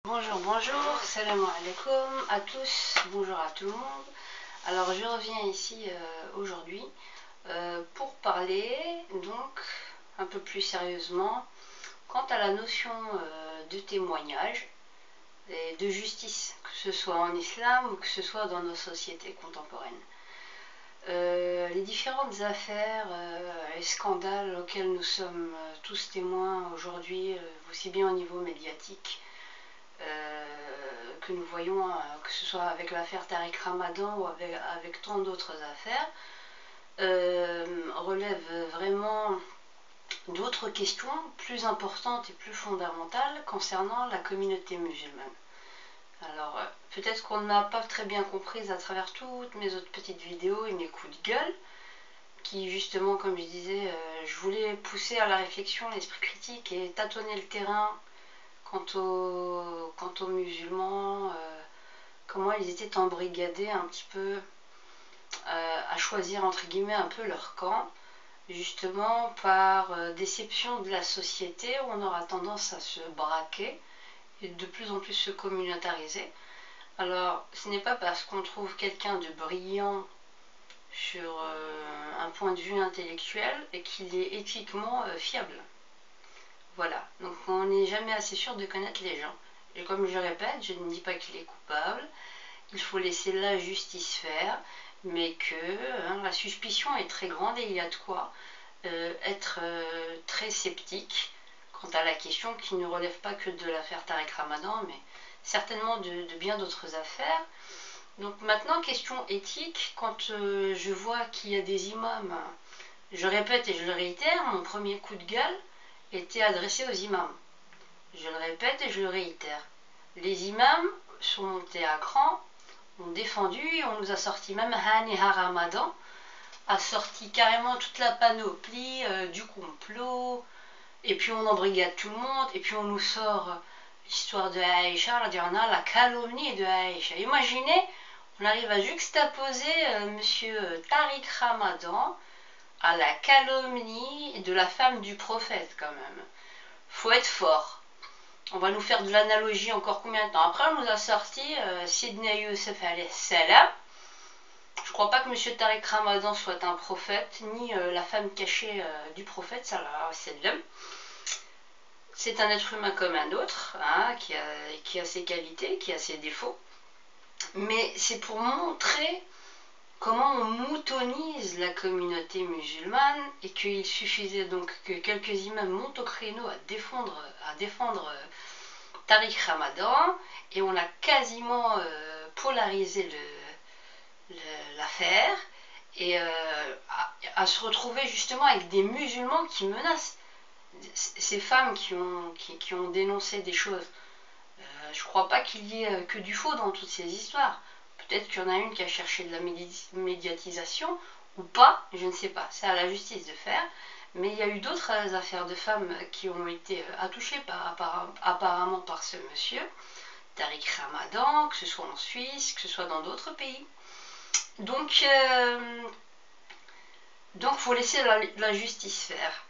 Bonjour, salam alaikum à tous, bonjour à tout le monde. Alors je reviens ici aujourd'hui pour parler donc un peu plus sérieusement quant à la notion de témoignage et de justice, que ce soit en islam ou que ce soit dans nos sociétés contemporaines. Les différentes affaires et scandales auxquels nous sommes tous témoins aujourd'hui, aussi bien au niveau médiatique, que nous voyons, que ce soit avec l'affaire Tariq Ramadan ou avec tant d'autres affaires, relèvent vraiment d'autres questions plus importantes et plus fondamentales concernant la communauté musulmane. Alors, peut-être qu'on ne m'a pas très bien comprise à travers toutes mes autres petites vidéos et mes coups de gueule, qui justement, comme je disais, je voulais pousser à la réflexion, l'esprit critique et tâtonner le terrain quant aux musulmans, comment ils étaient embrigadés un petit peu à choisir entre guillemets un peu leur camp, justement par déception de la société où on aura tendance à se braquer et de plus en plus se communautariser. Alors ce n'est pas parce qu'on trouve quelqu'un de brillant sur un point de vue intellectuel et qu'il est éthiquement fiable. Voilà, donc on n'est jamais assez sûr de connaître les gens. Et comme je répète, je ne dis pas qu'il est coupable, il faut laisser la justice faire, mais que la suspicion est très grande et il y a de quoi être très sceptique quant à la question qui ne relève pas que de l'affaire Tariq Ramadan, mais certainement de bien d'autres affaires. Donc maintenant, question éthique, quand je vois qu'il y a des imams, je répète et je le réitère, mon premier coup de gueule était adressé aux imams. Je le répète et je le réitère. Les imams sont montés à cran, ont défendu et on nous a sorti, même Hani Ramadan a sorti carrément toute la panoplie du complot, et puis on embrigade tout le monde, et puis on nous sort l'histoire de Aïcha, la calomnie de Aïcha. Imaginez, on arrive à juxtaposer monsieur Tariq Ramadan à la calomnie de la femme du prophète quand même. Faut être fort. On va nous faire de l'analogie encore combien de temps. Après, on nous a sorti Sidney Youssef alayhi salam. Je ne crois pas que M. Tariq Ramadan soit un prophète, ni la femme cachée du prophète, sallallahu alayhi wa sallam. C'est un être humain comme un autre, hein, qui a ses qualités, qui a ses défauts. Mais c'est pour montrer comment on moutonise la communauté musulmane et qu'il suffisait donc que quelques imams montent au créneau à défendre Tariq Ramadan et on a quasiment polarisé l'affaire et à se retrouver justement avec des musulmans qui menacent ces femmes qui ont dénoncé des choses. Je ne crois pas qu'il y ait que du faux dans toutes ces histoires. Peut-être qu'il y en a une qui a cherché de la médiatisation ou pas, je ne sais pas. C'est à la justice de faire. Mais il y a eu d'autres affaires de femmes qui ont été attouchées apparemment par ce monsieur, Tariq Ramadan, que ce soit en Suisse, que ce soit dans d'autres pays. Donc, faut laisser la justice faire.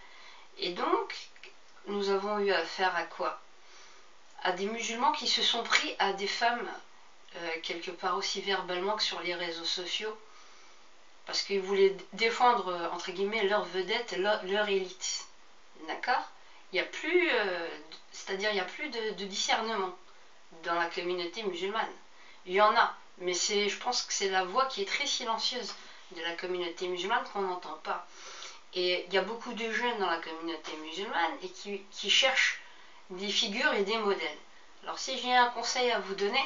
Et donc, nous avons eu affaire à quoi? À des musulmans qui se sont pris à des femmes, quelque part aussi verbalement que sur les réseaux sociaux, parce qu'ils voulaient défendre, entre guillemets, leur vedette, leur élite. D'accord? Il n'y a plus, c'est-à-dire il n'y a plus de discernement dans la communauté musulmane. Il y en a, mais je pense que c'est la voix qui est très silencieuse de la communauté musulmane qu'on n'entend pas. Et il y a beaucoup de jeunes dans la communauté musulmane et qui cherchent des figures et des modèles. Alors si j'ai un conseil à vous donner,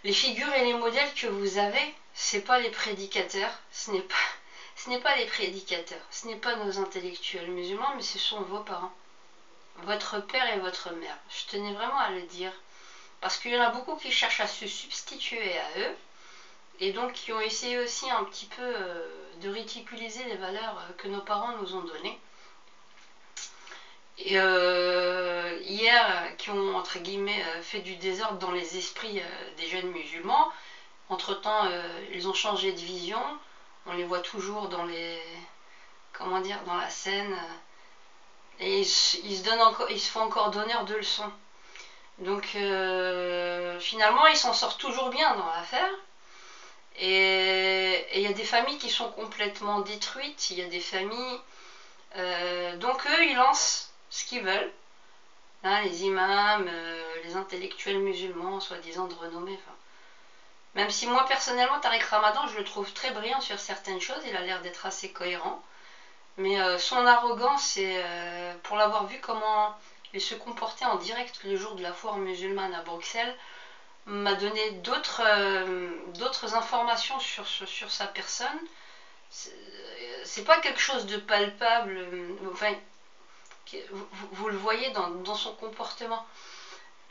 les figures et les modèles que vous avez, c'est pas les prédicateurs, ce n'est pas les prédicateurs, ce n'est pas nos intellectuels musulmans, mais ce sont vos parents, votre père et votre mère. Je tenais vraiment à le dire, parce qu'il y en a beaucoup qui cherchent à se substituer à eux, et donc qui ont essayé aussi un petit peu de ridiculiser les valeurs que nos parents nous ont données. Et hier, qui ont entre guillemets fait du désordre dans les esprits des jeunes musulmans. Entre temps, ils ont changé de vision. On les voit toujours dans dans la scène, et ils se font encore donneurs de leçons. Donc finalement, ils s'en sortent toujours bien dans l'affaire. Et il y a des familles qui sont complètement détruites. Il y a des familles... donc eux, ils lancent ce qu'ils veulent. Hein, les imams, les intellectuels musulmans, soi-disant de renommée. Enfin, même si moi, personnellement, Tariq Ramadan, je le trouve très brillant sur certaines choses. Il a l'air d'être assez cohérent. Mais son arrogance, pour l'avoir vu comment il se comportait en direct le jour de la foire musulmane à Bruxelles, m'a donné d'autres informations sur sa personne. C'est pas quelque chose de palpable, enfin, vous le voyez dans son comportement.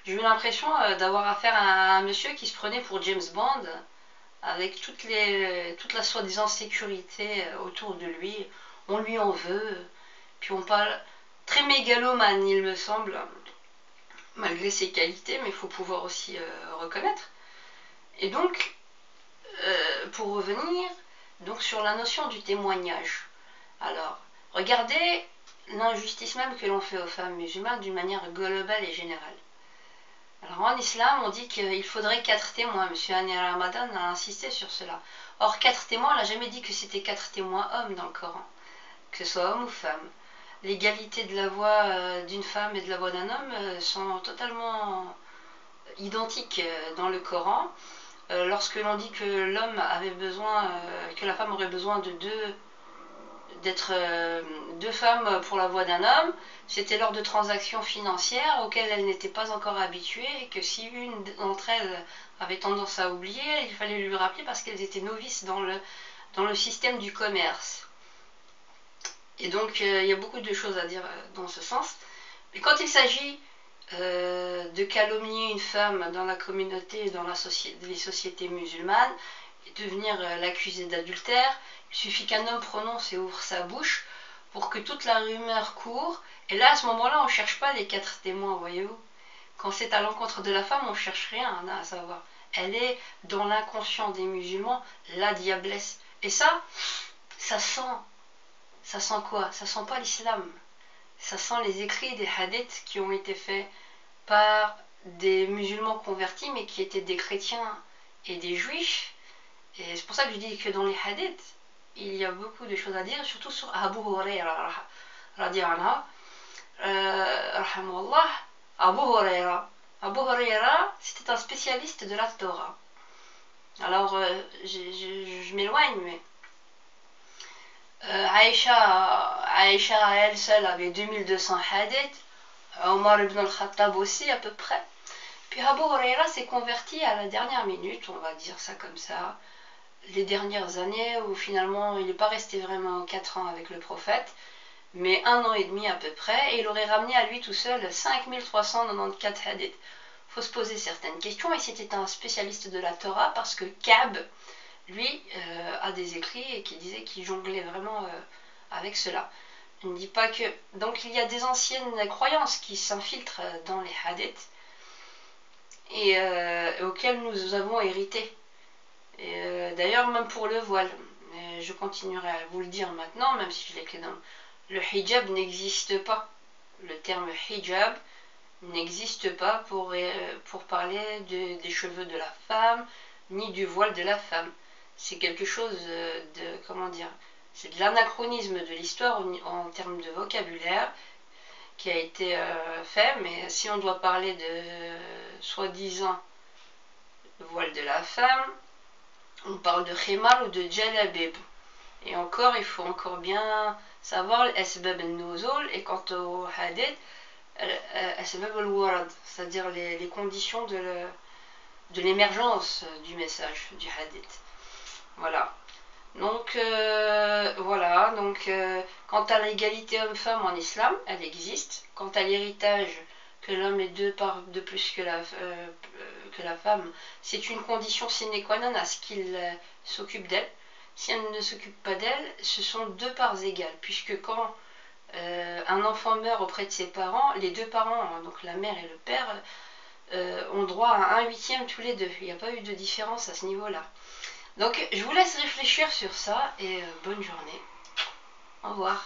J'ai eu l'impression d'avoir affaire à un monsieur qui se prenait pour James Bond, avec toute la soi-disant sécurité autour de lui. On lui en veut, puis on parle très mégalomane, il me semble, malgré ses qualités, mais il faut pouvoir aussi reconnaître. Et donc, pour revenir donc sur la notion du témoignage. Alors, regardez l'injustice même que l'on fait aux femmes musulmanes d'une manière globale et générale. Alors en islam, on dit qu'il faudrait 4 témoins. Monsieur Hani Ramadan a insisté sur cela. Or, 4 témoins, on n'a jamais dit que c'était 4 témoins hommes dans le Coran, que ce soit homme ou femme. L'égalité de la voix d'une femme et de la voix d'un homme sont totalement identiques dans le Coran. Lorsque l'on dit que l'homme avait besoin, que la femme aurait besoin d'être deux femmes pour la voix d'un homme, c'était lors de transactions financières auxquelles elles n'étaient pas encore habituées, et que si une d'entre elles avait tendance à oublier, il fallait lui rappeler parce qu'elles étaient novices dans le système du commerce. Et donc il y a beaucoup de choses à dire dans ce sens. Mais quand il s'agit de calomnier une femme dans la communauté et dans les sociétés musulmanes, et de venir l'accuser d'adultère, il suffit qu'un homme prononce et ouvre sa bouche pour que toute la rumeur court. Et là, à ce moment-là, on ne cherche pas les 4 témoins, voyez-vous. Quand c'est à l'encontre de la femme, on ne cherche rien à savoir. Elle est dans l'inconscient des musulmans, la diablesse. Et ça sent. Ça sent quoi? Ça sent pas l'islam. Ça sent les écrits des hadiths qui ont été faits par des musulmans convertis, mais qui étaient des chrétiens et des juifs. Et c'est pour ça que je dis que dans les hadiths, il y a beaucoup de choses à dire, surtout sur Abu Huraira, radiallahu anhu. Abu Huraira, c'était un spécialiste de la Torah. Alors, je m'éloigne, mais Aïcha, elle seule, avait 2200 hadiths. Omar ibn al-Khattab aussi, à peu près. Puis Abu Huraira s'est converti à la dernière minute, on va dire ça comme ça. Les dernières années où finalement il n'est pas resté vraiment 4 ans avec le prophète, mais 1 an et demi à peu près, et il aurait ramené à lui tout seul 5394 hadiths. Il faut se poser certaines questions, et c'était un spécialiste de la Torah parce que Ka'b, lui, a des écrits et qui disait qu'il jonglait vraiment avec cela. Je ne dis pas que... Donc il y a des anciennes croyances qui s'infiltrent dans les hadiths et auxquelles nous avons hérité. D'ailleurs, même pour le voile, je continuerai à vous le dire maintenant, même si je l'ai écrit dans le hijab n'existe pas. Le terme hijab n'existe pas pour parler des cheveux de la femme, ni du voile de la femme. C'est quelque chose de, comment dire, c'est de l'anachronisme de l'histoire en termes de vocabulaire qui a été fait, mais si on doit parler de soi-disant voile de la femme, on parle de khimar ou de jalabib. Et encore, il faut encore bien savoir l'asbab al-nuzul, et quant au hadith, asbab al-warad, c'est-à-dire les conditions de l'émergence du message du hadith. Voilà. Donc, voilà. Donc, quant à l'égalité homme-femme en islam, elle existe. Quant à l'héritage, que l'homme ait 2 parts de plus que la femme, c'est une condition sine qua non à ce qu'il s'occupe d'elle. Si elle ne s'occupe pas d'elle, ce sont 2 parts égales, puisque quand un enfant meurt auprès de ses parents, les 2 parents, donc la mère et le père, ont droit à 1/8 tous les 2. Il n'y a pas eu de différence à ce niveau-là. Donc je vous laisse réfléchir sur ça et bonne journée. Au revoir.